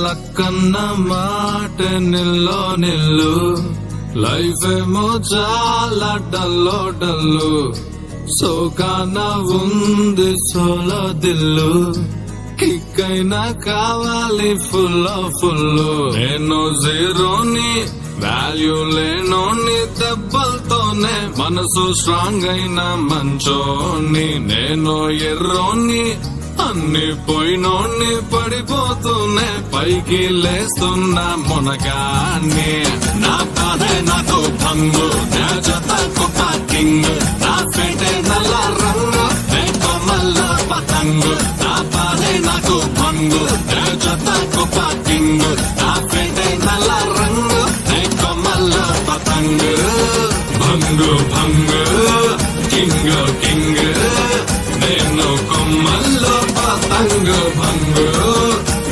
లక్కన్న మాట నిల్లో నిల్లు లైఫ్ ఏమో చాలా డల్లో డల్లు సోకాన ఉంది సోలో దిల్లు కిక్ అయినా కావాలి ఫుల్ నేను జీరోని వాల్యూ లేనోని దెబ్బలతోనే మనసు స్ట్రాంగ్ అయిన మంచోని నేను ఎర్రోని అన్ని పోయినోని పడిపోతూనే పైకి లేస్తున్నా మునగాన్ని నా బాధే నాకు భంగు నా జత గొప్ప కింగ్ నా ఫేటే నల్ల రంగు కొమ్మల్ల పతంగు నా బాధే నాకు భంగు నా జత గొప్ప కింగ్ నా ఫేటే నల్ల రంగు కొమ్మల్ల పతంగు భంగు భంగు కింగ్ కింగ్ నేను కొమ్మల్లో పతంగు భంగు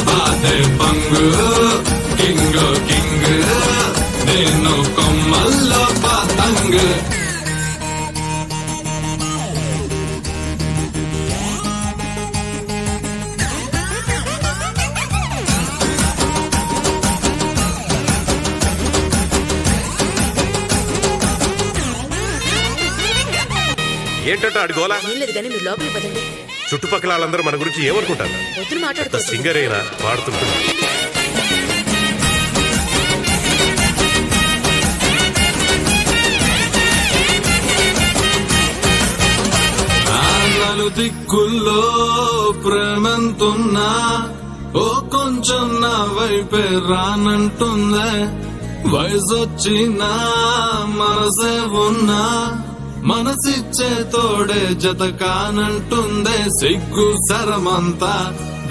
బాధే భంగు కింగ్ కింగ్ నేను కొమ్మల్లో పతంగు ఏంటంటే అడిగోలా ఏం లేదు కానీ మీరు లోపలికి పదండి. చుట్టుపక్కల వాళ్ళందరూ మన గురించి ఏమనుకుంటారు? వద్దులు మాట్లాడుకో. సింగర్ అయినా పాడుతుంటుంది. దిక్కుల్లో ప్రేమంతున్నా ఓ కొంచెం నా వైపే రానంటుందే వయసొచ్చినా మనసే ఉన్నా మనసిచ్చే తోడే జత కానంటుందే సిగ్గు సరమంతా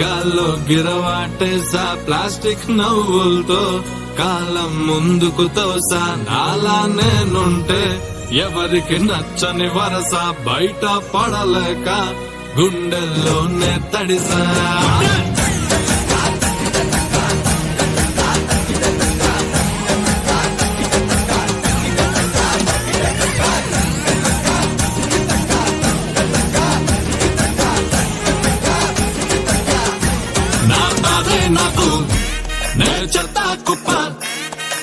గాల్లో గిరవాటేసా ప్లాస్టిక్ నవ్వులతో కాలం ముందుకు తోసా నాలా నేనుంటే ఎవరికి నచ్చని వరస బయట పడలేక గుండెల్లోనే తడిసా నా బాధే నాకు నే చెత్త కుప్ప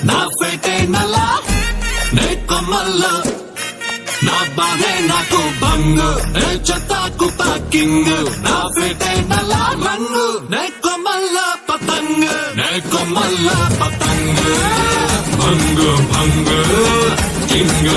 నా ఫేటే నల్ల నే కొమ్మల్లో నా బాధే నాకు భంగు నే చెత్త కుప్ప కింగ్ నా ఫేటే నల్ల రంగు నే కొమ్మల్ల పతంగు నే కొమ్మల్ల పతంగు భంగు భంగు కింగ్